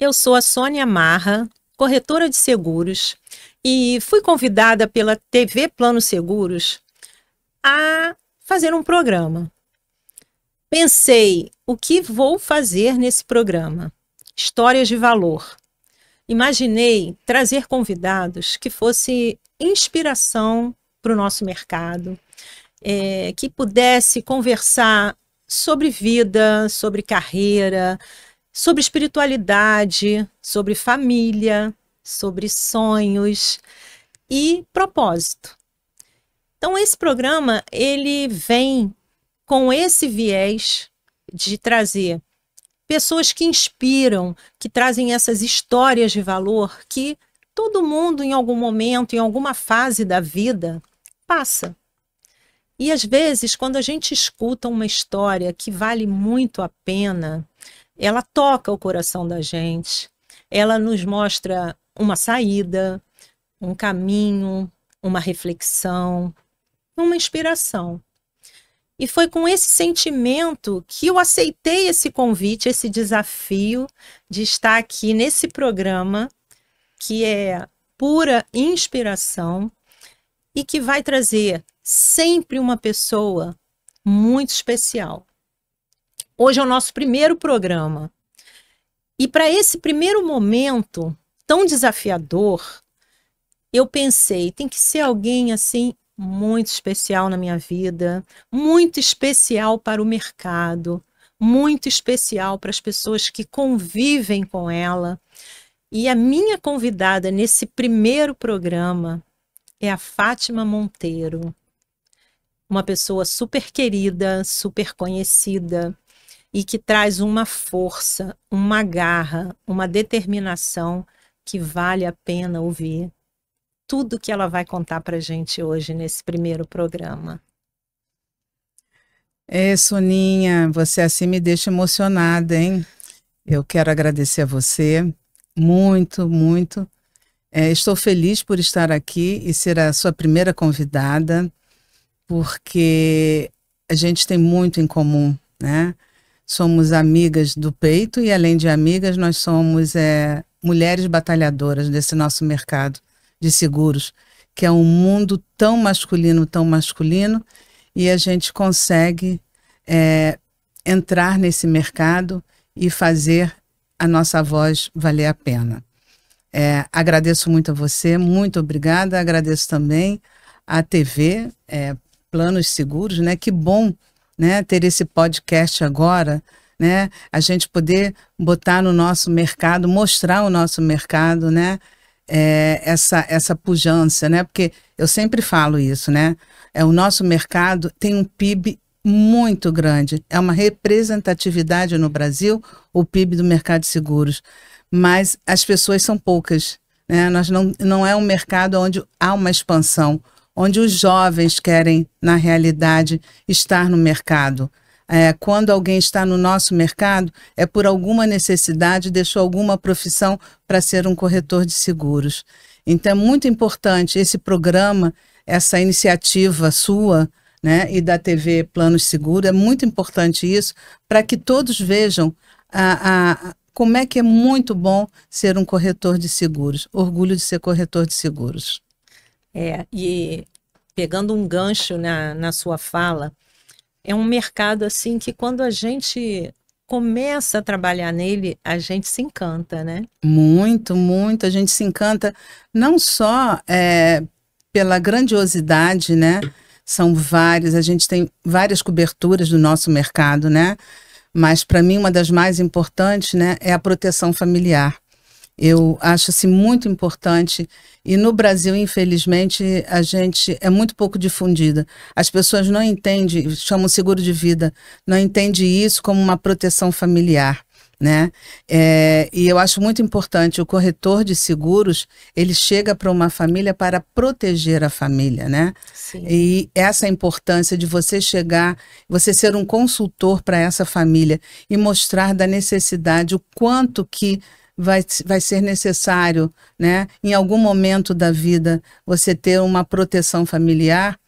Eu sou a Sônia Marra, corretora de seguros, e fui convidada pela TV Plano Seguros a fazer um programa. Pensei, o que vou fazer nesse programa? Histórias de valor. Imaginei trazer convidados que fosse inspiração para o nosso mercado, que pudesse conversar sobre vida, sobre carreira, sobre espiritualidade, sobre família, sobre sonhos e propósito. Então, esse programa, ele vem com esse viés de trazer pessoas que inspiram, que trazem essas histórias de valor que todo mundo, em algum momento, em alguma fase da vida, passa. E, às vezes, quando a gente escuta uma história que vale muito a pena, ela toca o coração da gente, ela nos mostra uma saída, um caminho, uma reflexão, uma inspiração. E foi com esse sentimento que eu aceitei esse convite, esse desafio de estar aqui nesse programa, que é pura inspiração e que vai trazer sempre uma pessoa muito especial. Hoje é o nosso primeiro programa. E para esse primeiro momento tão desafiador, eu pensei, tem que ser alguém assim muito especial na minha vida, muito especial para o mercado, muito especial para as pessoas que convivem com ela. E a minha convidada nesse primeiro programa é a Fátima Monteiro, uma pessoa super querida, super conhecida e que traz uma força, uma garra, uma determinação que vale a pena ouvir. Tudo que ela vai contar para a gente hoje nesse primeiro programa. Soninha, você assim me deixa emocionada, hein? Eu quero agradecer a você muito, muito. Estou feliz por estar aqui e ser a sua primeira convidada, porque a gente tem muito em comum, né? Somos amigas do peito e, além de amigas, nós somos mulheres batalhadoras desse nosso mercado de seguros, que é um mundo tão masculino, e a gente consegue entrar nesse mercado e fazer a nossa voz valer a pena. Agradeço muito a você, muito obrigada, agradeço também à TV Planos Seguros, né? Que bom, né, ter esse podcast agora, né? A gente poder botar no nosso mercado, mostrar o nosso mercado, né? Essa pujança, né? Porque eu sempre falo isso, né? O nosso mercado tem um PIB muito grande, é uma representatividade no Brasil, o PIB do mercado de seguros, mas as pessoas são poucas, né? Não é um mercado onde há uma expansão, onde os jovens querem, na realidade, estar no mercado. Quando alguém está no nosso mercado, é por alguma necessidade, deixou alguma profissão para ser um corretor de seguros. Então é muito importante esse programa, essa iniciativa sua, né, e da TV Planos Seguros, é muito importante isso, para que todos vejam como é que é muito bom ser um corretor de seguros. Orgulho de ser corretor de seguros. E pegando um gancho na sua fala, é um mercado assim que quando a gente começa a trabalhar nele, a gente se encanta, né? Muito, muito. A gente se encanta não só pela grandiosidade, né? São várias, a gente tem várias coberturas do nosso mercado, né? Mas para mim uma das mais importantes, né, é a proteção familiar. Eu acho assim muito importante e no Brasil, infelizmente, a gente é muito pouco difundida. As pessoas não entendem, chamam seguro de vida, não entendem isso como uma proteção familiar, né? E eu acho muito importante, o corretor de seguros, ele chega para uma família para proteger a família, né? Sim. E essa importância de você chegar, você ser um consultor para essa família e mostrar da necessidade, o quanto que vai ser necessário, né, em algum momento da vida, você ter uma proteção familiar,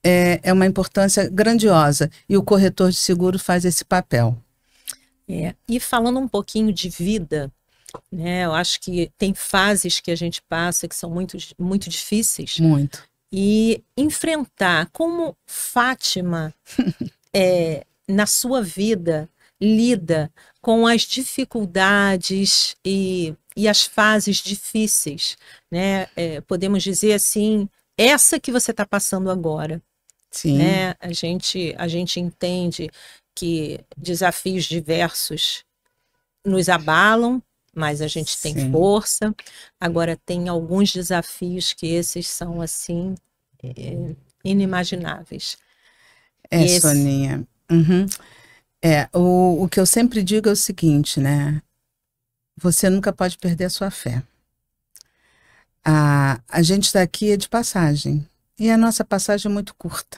é uma importância grandiosa. E o corretor de seguro faz esse papel. E falando um pouquinho de vida, né? Eu acho que tem fases que a gente passa que são muito, muito difíceis. Muito. E enfrentar como Fátima, na sua vida, lida com as dificuldades e as fases difíceis, né? Podemos dizer assim, essa que você está passando agora, Sim. né? A gente entende que desafios diversos nos abalam, mas a gente tem Sim. força. Agora, tem alguns desafios que esses são, assim, inimagináveis. Soninha. Uhum. O que eu sempre digo é o seguinte, né? Você nunca pode perder a sua fé. A gente está aqui de passagem. E a nossa passagem é muito curta.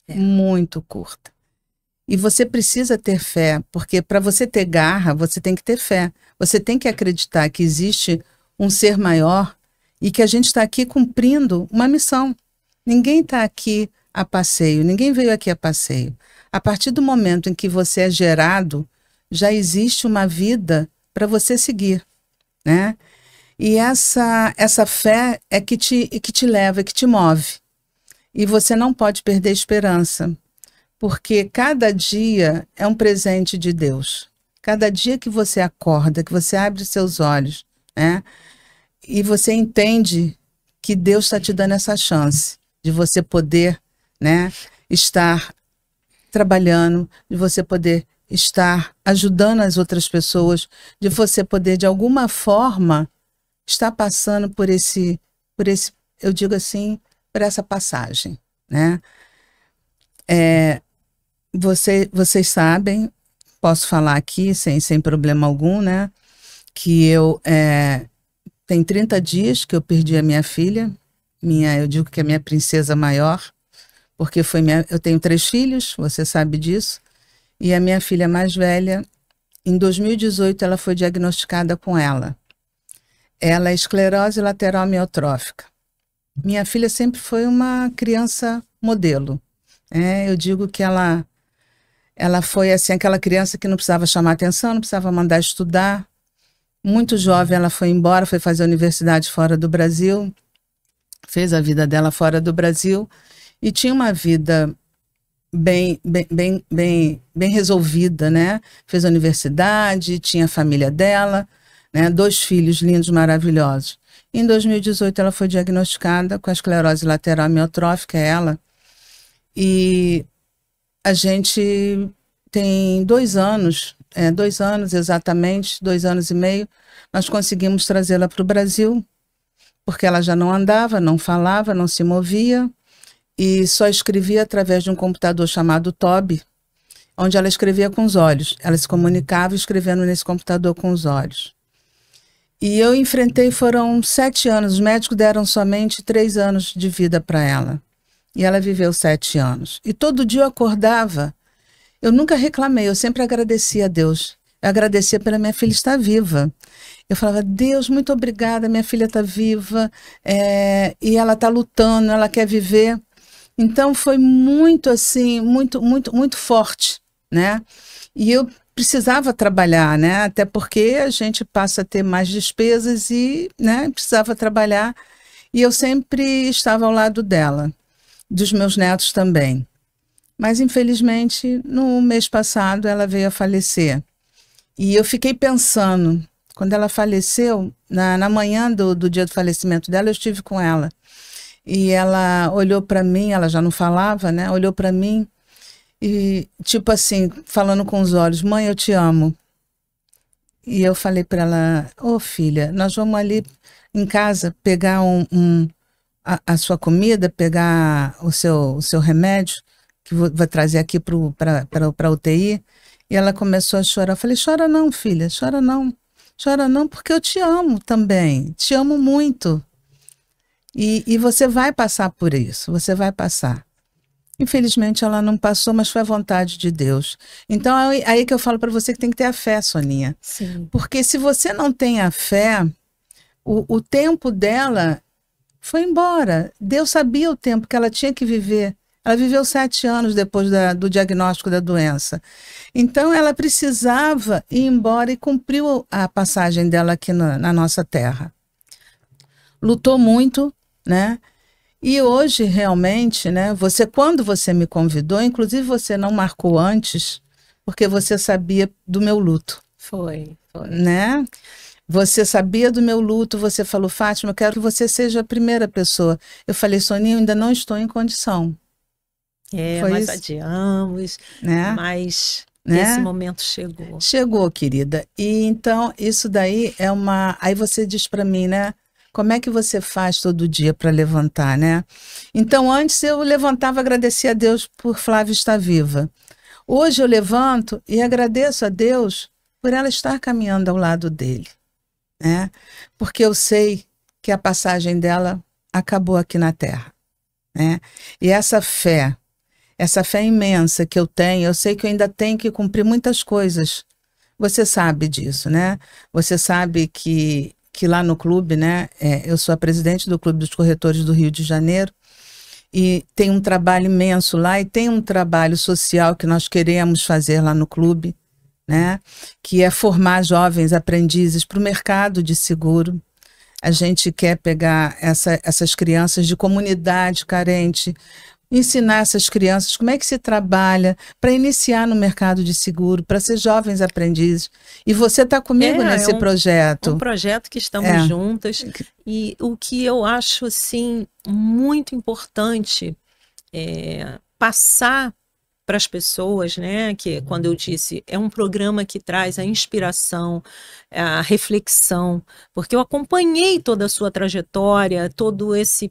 Muito curta. E você precisa ter fé, porque para você ter garra, você tem que ter fé. Você tem que acreditar que existe um ser maior e que a gente está aqui cumprindo uma missão. Ninguém está aqui a passeio, ninguém veio aqui a passeio. A partir do momento em que você é gerado, já existe uma vida para você seguir, né? E essa fé é que te leva, que te move. E você não pode perder a esperança. Porque cada dia é um presente de Deus. Cada dia que você acorda, que você abre seus olhos, né? E você entende que Deus está te dando essa chance de você poder, né, estar trabalhando, de você poder estar ajudando as outras pessoas, de você poder, de alguma forma, estar passando por esse, eu digo assim, por essa passagem, né? Vocês sabem, posso falar aqui sem problema algum, né? Que tem 30 dias que eu perdi a minha filha, eu digo que é minha princesa maior, porque eu tenho 3 filhos, você sabe disso, e a minha filha mais velha, em 2018, ela foi diagnosticada com ela. Ela é esclerose lateral amiotrófica. Minha filha sempre foi uma criança modelo. Eu digo que ela foi assim, aquela criança que não precisava chamar atenção, não precisava mandar estudar. Muito jovem ela foi embora, foi fazer universidade fora do Brasil, fez a vida dela fora do Brasil e tinha uma vida bem resolvida, né? Fez a universidade, tinha a família dela, né? 2 filhos lindos, maravilhosos. Em 2018 ela foi diagnosticada com a esclerose lateral amiotrófica, e a gente tem 2 anos, 2 anos exatamente, 2 anos e meio, nós conseguimos trazê-la para o Brasil, porque ela já não andava, não falava, não se movia, e só escrevia através de um computador chamado Toby, onde ela escrevia com os olhos. Ela se comunicava escrevendo nesse computador com os olhos. E eu enfrentei, foram 7 anos, os médicos deram somente 3 anos de vida para ela. E ela viveu 7 anos. E todo dia eu acordava, eu nunca reclamei, eu sempre agradecia a Deus. Eu agradecia pela minha filha estar viva. Eu falava, Deus, muito obrigada, minha filha está viva, e ela está lutando, ela quer viver. Então foi muito assim, muito forte, né? E eu precisava trabalhar, né? Até porque a gente passa a ter mais despesas e, né, precisava trabalhar. E eu sempre estava ao lado dela, dos meus netos também. Mas, infelizmente, no mês passado, ela veio a falecer. E eu fiquei pensando, quando ela faleceu, na manhã do dia do falecimento dela, eu estive com ela. E ela olhou para mim, ela já não falava, né? Olhou para mim e, tipo assim, falando com os olhos, mãe, eu te amo. E eu falei para ela, ô filha, nós vamos ali em casa pegar a sua comida, pegar o seu remédio, que vai trazer aqui para a UTI. E ela começou a chorar. Eu falei, chora não, filha, chora não. Chora não, porque eu te amo também, te amo muito. E você vai passar por isso, você vai passar. Infelizmente ela não passou, mas foi a vontade de Deus. Então aí que eu falo para você que tem que ter a fé, Soninha. Sim. Porque se você não tem a fé, o tempo dela foi embora. Deus sabia o tempo que ela tinha que viver Ela viveu 7 anos depois do diagnóstico da doença. Então, ela precisava ir embora e cumpriu a passagem dela aqui na nossa terra. Lutou muito, né? E hoje, realmente, né? Quando você me convidou, inclusive você não marcou antes, porque você sabia do meu luto. Foi. Né? Você sabia do meu luto, você falou, Fátima, eu quero que você seja a primeira pessoa. Eu falei, Soninha, eu ainda não estou em condição. Nós adiamos, né? Mas né? Esse momento chegou. Chegou, querida. E então, isso daí é uma... Aí você diz para mim, né? Como é que você faz todo dia para levantar, né? Então, antes eu levantava, agradecia a Deus por Flávia estar viva. Hoje eu levanto e agradeço a Deus por ela estar caminhando ao lado dele, né? Porque eu sei que a passagem dela acabou aqui na Terra, né? E essa fé imensa que eu tenho, eu sei que eu ainda tenho que cumprir muitas coisas. Você sabe disso, né? Você sabe que lá no clube, né? Eu sou a presidente do Clube dos Corretores do Rio de Janeiro e tem um trabalho imenso lá e tem um trabalho social que nós queremos fazer lá no clube, né? Que é formar jovens aprendizes para o mercado de seguro. A gente quer pegar essas crianças de comunidade carente, ensinar essas crianças como é que se trabalha para iniciar no mercado de seguro, para ser jovens aprendizes. E você está comigo nesse projeto. Um projeto que estamos juntas. E o que eu acho assim, muito importante é passar para as pessoas, né, que quando eu disse, é um programa que traz a inspiração, a reflexão, porque eu acompanhei toda a sua trajetória, todo esse,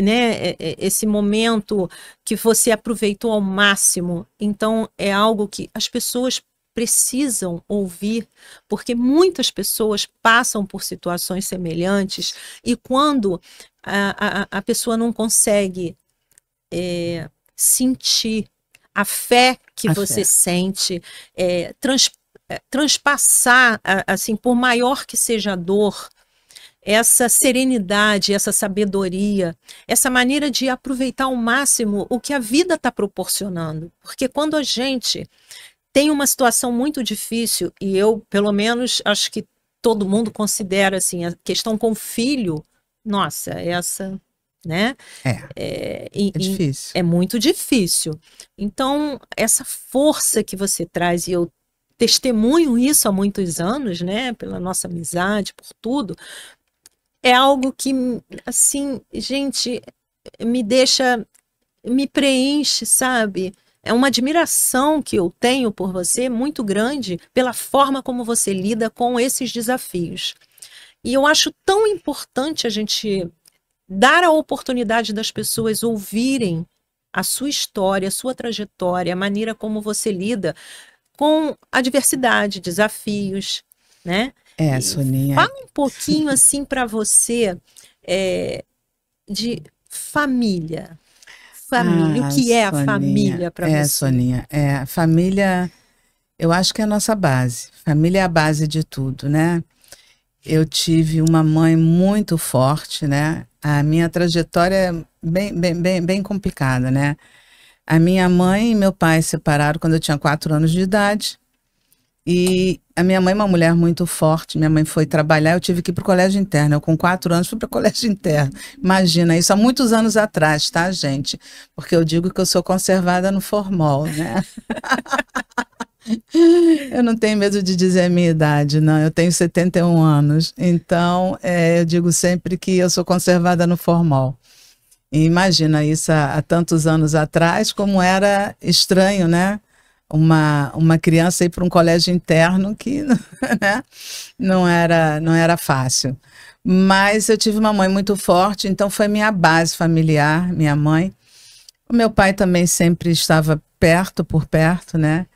né, esse momento que você aproveitou ao máximo. Então é algo que as pessoas precisam ouvir, porque muitas pessoas passam por situações semelhantes e quando a pessoa não consegue sentir a fé que você sente, transpassar, assim, por maior que seja a dor, essa serenidade, essa sabedoria, essa maneira de aproveitar ao máximo o que a vida está proporcionando. Porque quando a gente tem uma situação muito difícil, e eu, pelo menos, acho que todo mundo considera assim, a questão com o filho, nossa, essa... né? É difícil. É muito difícil. Então, essa força que você traz, e eu testemunho isso há muitos anos, né? Pela nossa amizade, por tudo, é algo que, assim, gente, me preenche, sabe? É uma admiração que eu tenho por você muito grande pela forma como você lida com esses desafios. E eu acho tão importante a gente dar a oportunidade das pessoas ouvirem a sua história, a sua trajetória, a maneira como você lida com adversidade, desafios, né? Soninha. Fala um pouquinho assim para você de família. Família, o que é a família para você? Soninha, família, eu acho que é a nossa base. Família é a base de tudo, né? Eu tive uma mãe muito forte, né? A minha trajetória é bem complicada, né? A minha mãe e meu pai se separaram quando eu tinha 4 anos de idade. E a minha mãe é uma mulher muito forte. Minha mãe foi trabalhar, eu tive que ir para o colégio interno. Eu com 4 anos fui para o colégio interno. Imagina, isso há muitos anos atrás, tá, gente? Porque eu digo que eu sou conservada no formol, né? Eu não tenho medo de dizer a minha idade, não. Eu tenho 71 anos. Então, eu digo sempre que eu sou conservada no formol. E imagina isso há tantos anos atrás, como era estranho, né? Uma criança ir para um colégio interno que, né? não era fácil. Mas eu tive uma mãe muito forte, então foi minha base familiar, minha mãe. O meu pai também sempre estava por perto, né?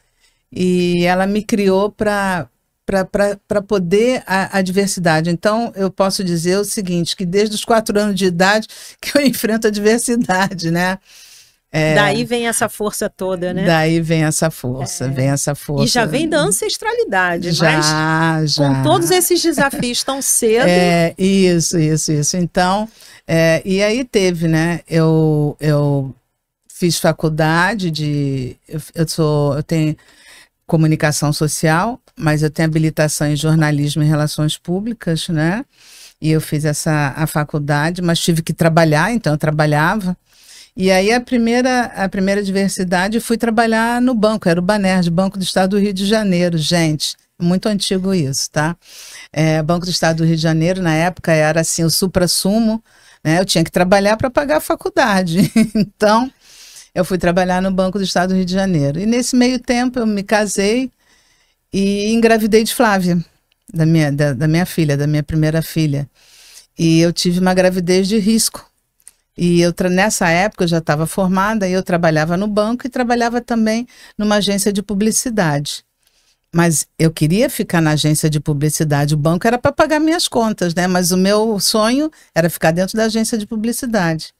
E ela me criou para poder a diversidade. Então, eu posso dizer o seguinte, que desde os 4 anos de idade que eu enfrento a diversidade, né? Daí vem essa força toda, né? Daí vem essa força, vem essa força. E já vem da ancestralidade, já. Com todos esses desafios tão cedo. Isso. Então, e aí teve, né? Eu fiz faculdade eu tenho comunicação social, mas eu tenho habilitação em jornalismo e relações públicas, né? E eu fiz a faculdade, mas tive que trabalhar, então eu trabalhava. E aí a primeira diversidade, fui trabalhar no banco, era o Banerj, Banco do Estado do Rio de Janeiro. Gente, muito antigo isso, tá? Banco do Estado do Rio de Janeiro, na época, era assim, o suprassumo, né? Eu tinha que trabalhar para pagar a faculdade. Então, eu fui trabalhar no Banco do Estado do Rio de Janeiro. E nesse meio tempo, eu me casei e engravidei de Flávia, da minha filha, da minha primeira filha. E eu tive uma gravidez de risco. E nessa época eu já estava formada e eu trabalhava no banco e trabalhava também numa agência de publicidade. Mas eu queria ficar na agência de publicidade. O banco era para pagar minhas contas, né? Mas o meu sonho era ficar dentro da agência de publicidade.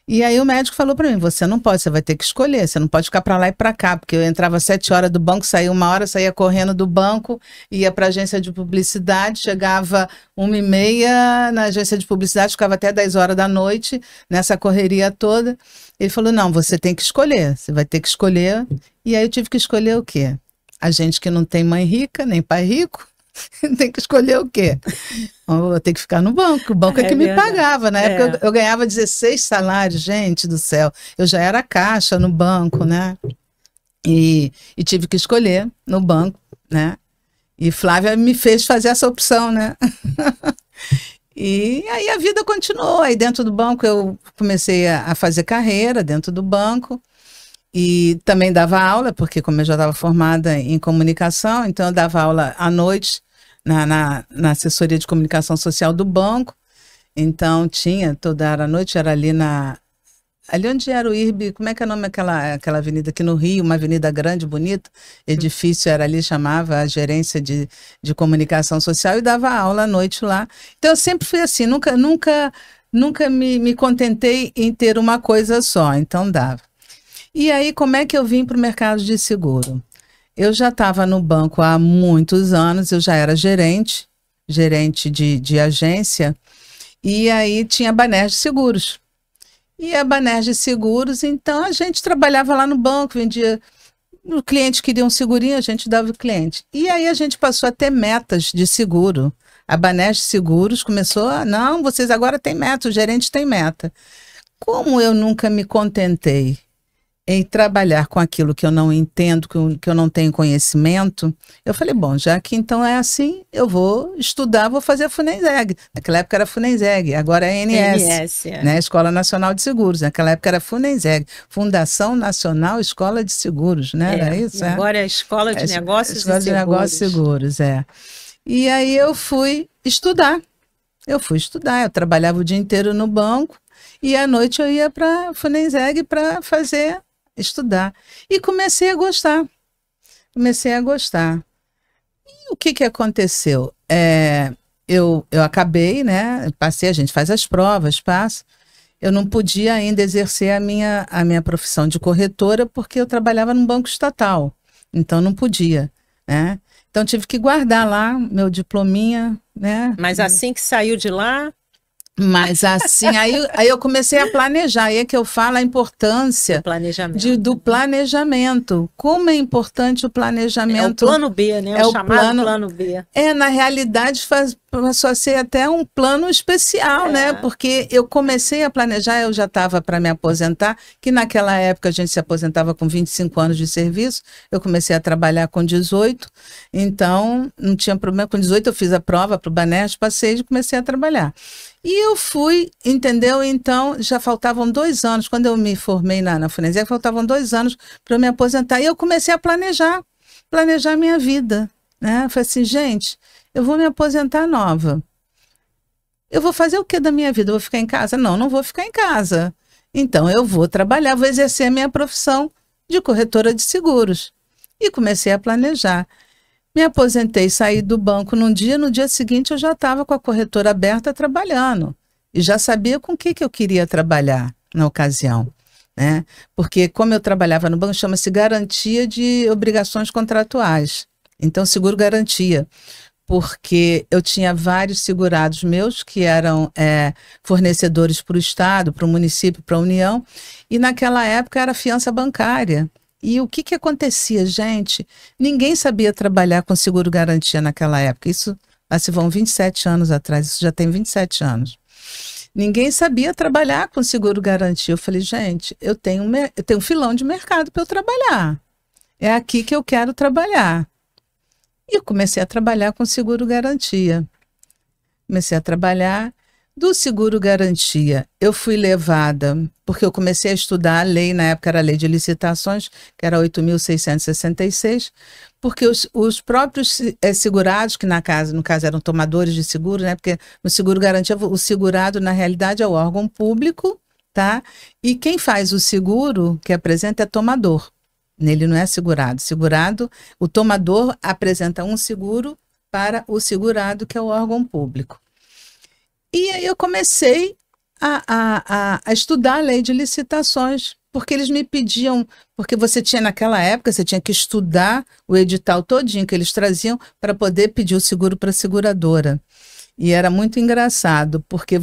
E aí o médico falou para mim, você não pode, você vai ter que escolher, você não pode ficar para lá e para cá, porque eu entrava às 7 horas do banco, saía 1 hora, saía correndo do banco, ia para a agência de publicidade, chegava 1h30 na agência de publicidade, ficava até 10 horas da noite, nessa correria toda. Ele falou, não, você tem que escolher, você vai ter que escolher. E aí eu tive que escolher o quê? A gente que não tem mãe rica, nem pai rico, tem que escolher o quê? Eu tenho que ficar no banco, o banco é que me pagava. Na época eu ganhava 16 salários, gente do céu. Eu já era caixa no banco, né? E tive que escolher no banco, né? E Flávia me fez fazer essa opção, né? E aí a vida continuou. Aí dentro do banco eu comecei a fazer carreira dentro do banco. E também dava aula, porque como eu já estava formada em comunicação, então eu dava aula à noite na assessoria de comunicação social do banco. Então tinha toda a noite, era ali onde era o IRB, como é que é o nome aquela avenida aqui no Rio, uma avenida grande, bonita, edifício era ali, chamava a gerência de comunicação social e dava aula à noite lá. Então eu sempre fui assim, nunca me contentei em ter uma coisa só, então dava. E aí, como é que eu vim para o mercado de seguro? Eu já estava no banco há muitos anos, eu já era gerente de agência, e aí tinha a Banerj Seguros. E a Banerj Seguros, então a gente trabalhava lá no banco, vendia, o cliente queria um segurinho, a gente dava o cliente. E aí a gente passou a ter metas de seguro. A Banerj Seguros começou não, vocês agora têm meta, o gerente tem meta. Como eu nunca me contentei em trabalhar com aquilo que eu não entendo, que eu não tenho conhecimento, eu falei, bom, já que então é assim, eu vou estudar, vou fazer a Funenseg. Naquela época era Funenseg, agora é ANS, né? Escola Nacional de Seguros. Naquela época era Funenseg, Fundação Nacional Escola de Seguros, né? Era isso? Agora é a Escola de Negócios Escola de Negócios e Seguros, E aí eu fui estudar. Eu trabalhava o dia inteiro no banco e à noite eu ia para a Funenseg para estudar. E comecei a gostar. E o que aconteceu? Eu acabei, né? Passei, a gente faz as provas, passa. Eu não podia ainda exercer a minha profissão de corretora porque eu trabalhava num banco estatal. Então não podia, né? Então tive que guardar lá meu diplominha, né? Mas assim que saiu de lá... Mas assim, aí eu comecei a planejar, aí é que eu falo a importância do planejamento. Como é importante o planejamento. É o plano B, né? O chamado plano B. Na realidade, passou a ser até um plano especial, né? Porque eu comecei a planejar, eu já estava para me aposentar, que naquela época a gente se aposentava com 25 anos de serviço, eu comecei a trabalhar com 18, então não tinha problema, com 18 eu fiz a prova para o Banerj, passei e comecei a trabalhar. E eu fui, entendeu? Então, já faltavam 2 anos, quando eu me formei na Funenseg, faltavam 2 anos para eu me aposentar. E eu comecei a planejar minha vida, né? Eu falei assim, gente, eu vou me aposentar nova. Eu vou fazer o que da minha vida? Eu vou ficar em casa? Não vou ficar em casa. Então, eu vou trabalhar, vou exercer a minha profissão de corretora de seguros. E comecei a planejar. Me aposentei, saí do banco no dia seguinte eu já estava com a corretora aberta trabalhando. E já sabia com o que eu queria trabalhar na ocasião, né? Porque como eu trabalhava no banco, chama-se garantia de obrigações contratuais. Então, seguro garantia. porque eu tinha vários segurados meus que eram fornecedores para o Estado, para o município, para a União, e naquela época era fiança bancária. E o que que acontecia, gente? Ninguém sabia trabalhar com seguro-garantia naquela época. Isso, se vão 27 anos atrás, isso já tem 27 anos. Ninguém sabia trabalhar com seguro-garantia. Eu falei, gente, eu tenho um filão de mercado para eu trabalhar. É aqui que eu quero trabalhar. E eu comecei a trabalhar com seguro-garantia. Comecei a trabalhar do seguro-garantia. Eu fui levada, porque eu comecei a estudar a lei, na época era a lei de licitações, que era 8.666, porque os próprios segurados, que no caso eram tomadores de seguro, né? Porque no seguro-garantia, o segurado, na realidade, é o órgão público, tá? E quem faz o seguro, que apresenta, é tomador. Nele não é segurado. Segurado, o tomador apresenta um seguro para o segurado, que é o órgão público. E aí eu comecei a estudar a lei de licitações, porque eles me pediam, porque você tinha naquela época, você tinha que estudar o edital todinho que eles traziam para poder pedir o seguro para a seguradora. E era muito engraçado, porque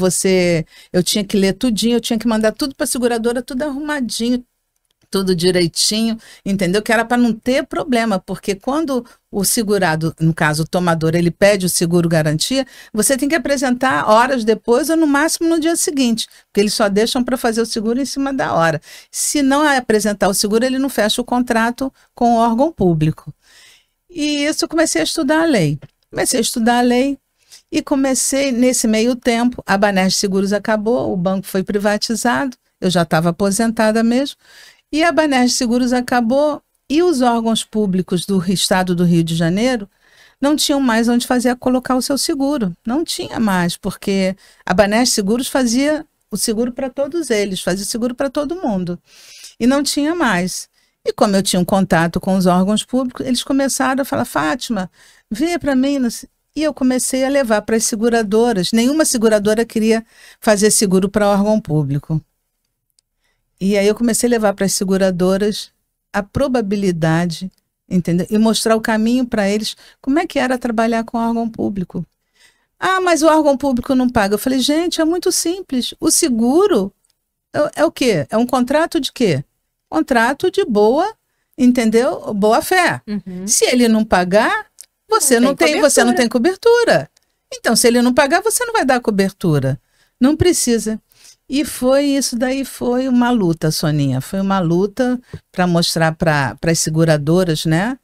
eu tinha que ler tudinho, eu tinha que mandar tudo para a seguradora, tudo arrumadinho, tudo direitinho, entendeu? Que era para não ter problema, porque quando o segurado, no caso o tomador, ele pede o seguro-garantia, você tem que apresentar horas depois ou no máximo no dia seguinte, porque eles só deixam para fazer o seguro em cima da hora. Se não apresentar o seguro, ele não fecha o contrato com o órgão público. E isso eu comecei a estudar a lei. Comecei a estudar a lei e comecei, nesse meio tempo, a Banerj Seguros acabou, o banco foi privatizado, eu já estava aposentada mesmo, e a Banerj Seguros acabou e os órgãos públicos do estado do Rio de Janeiro não tinham mais onde colocar o seu seguro. Não tinha mais, porque a Banerj Seguros fazia o seguro para todos eles, fazia seguro para todo mundo. E não tinha mais. E como eu tinha um contato com os órgãos públicos, eles começaram a falar, Fátima, venha para mim. E eu comecei a levar para as seguradoras. Nenhuma seguradora queria fazer seguro para órgão público. E aí eu comecei a levar para as seguradoras a probabilidade, entendeu? E mostrar o caminho para eles, como é que era trabalhar com órgão público. Ah, mas o órgão público não paga. Eu falei, gente, é muito simples. O seguro é o quê? É um contrato de quê? Contrato de boa, entendeu? Boa fé. Uhum. Se ele não pagar, você não tem cobertura. Então, se ele não pagar, você não vai dar cobertura. Não precisa. E isso daí foi uma luta, Soninha. Foi uma luta para mostrar para as seguradoras, né?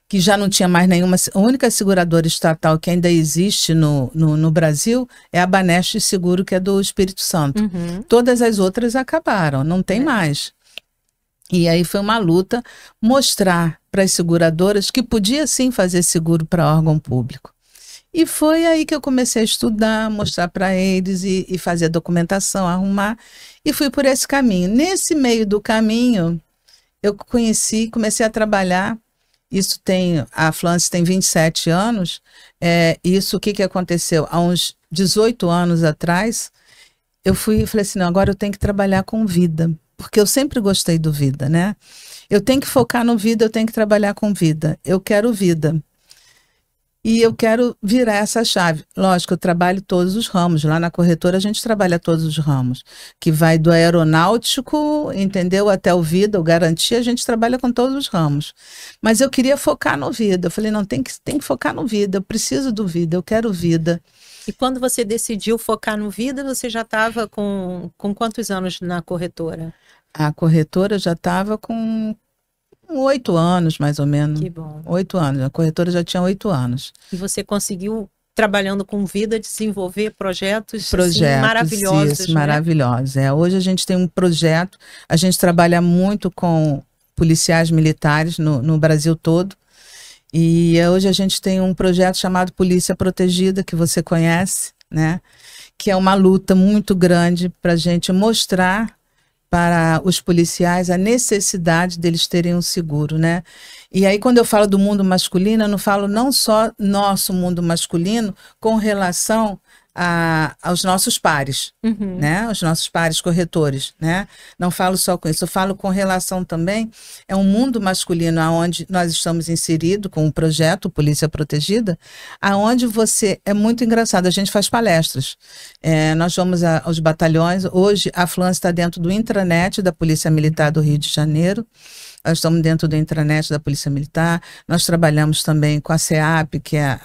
Que já não tinha mais nenhuma. A única seguradora estatal que ainda existe no Brasil é a Banesp Seguro, que é do Espírito Santo. Uhum. Todas as outras acabaram, não tem mais. E aí foi uma luta mostrar para as seguradoras que podia sim fazer seguro para órgão público. E foi aí que eu comecei a estudar, mostrar para eles e fazer a documentação, arrumar, e fui por esse caminho. Nesse meio do caminho, eu comecei a trabalhar. A Flance tem 27 anos. O que aconteceu? Há uns 18 anos atrás, eu falei assim, não, agora eu tenho que trabalhar com vida, porque eu sempre gostei do vida, né? Eu tenho que focar no vida, eu tenho que trabalhar com vida. Eu quero vida. E eu quero virar essa chave. Lógico, eu trabalho todos os ramos. Lá na corretora a gente trabalha todos os ramos. Que vai do aeronáutico, entendeu? Até o vida, o garantia, a gente trabalha com todos os ramos. Mas eu queria focar no vida. Eu falei, não, tem que focar no vida. Eu preciso do vida, eu quero vida. E quando você decidiu focar no vida, você já estava com quantos anos na corretora? A corretora já estava com 8 anos, mais ou menos. Que bom. 8 anos. A corretora já tinha 8 anos. E você conseguiu, trabalhando com vida, desenvolver projetos assim, maravilhosos. Isso, né? maravilhosos. Hoje a gente tem um projeto, a gente trabalha muito com policiais militares no Brasil todo. E hoje a gente tem um projeto chamado Polícia Protegida, que você conhece, né? Que é uma luta muito grande para a gente mostrar para os policiais a necessidade deles terem um seguro, né? E aí quando eu falo do mundo masculino, eu não falo não só nosso mundo masculino com relação aos nossos pares, né? Os nossos pares corretores, né? Não falo só com isso, eu falo com relação também, é um mundo masculino aonde nós estamos inseridos com o projeto Polícia Protegida, aonde é muito engraçado, a gente faz palestras, nós vamos aos batalhões, hoje a FLAN está dentro do intranet da Polícia Militar do Rio de Janeiro, nós estamos dentro do intranet da Polícia Militar, nós trabalhamos também com a CEAP, que é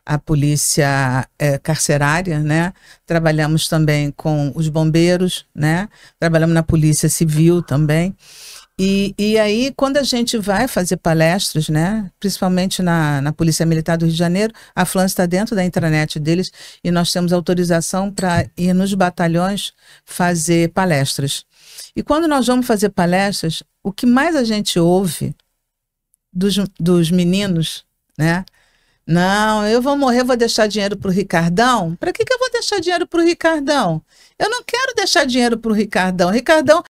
a polícia carcerária, né? Trabalhamos também com os bombeiros, né? Trabalhamos na Polícia Civil também. E aí, quando a gente vai fazer palestras, né? Principalmente na Polícia Militar do Rio de Janeiro, a FLAN está dentro da intranet deles e nós temos autorização para ir nos batalhões fazer palestras. E quando nós vamos fazer palestras, o que mais a gente ouve dos meninos, né? Não, eu vou morrer, vou deixar dinheiro para o Ricardão? Para que eu vou deixar dinheiro para o Ricardão? Eu não quero deixar dinheiro para o Ricardão. Ricardão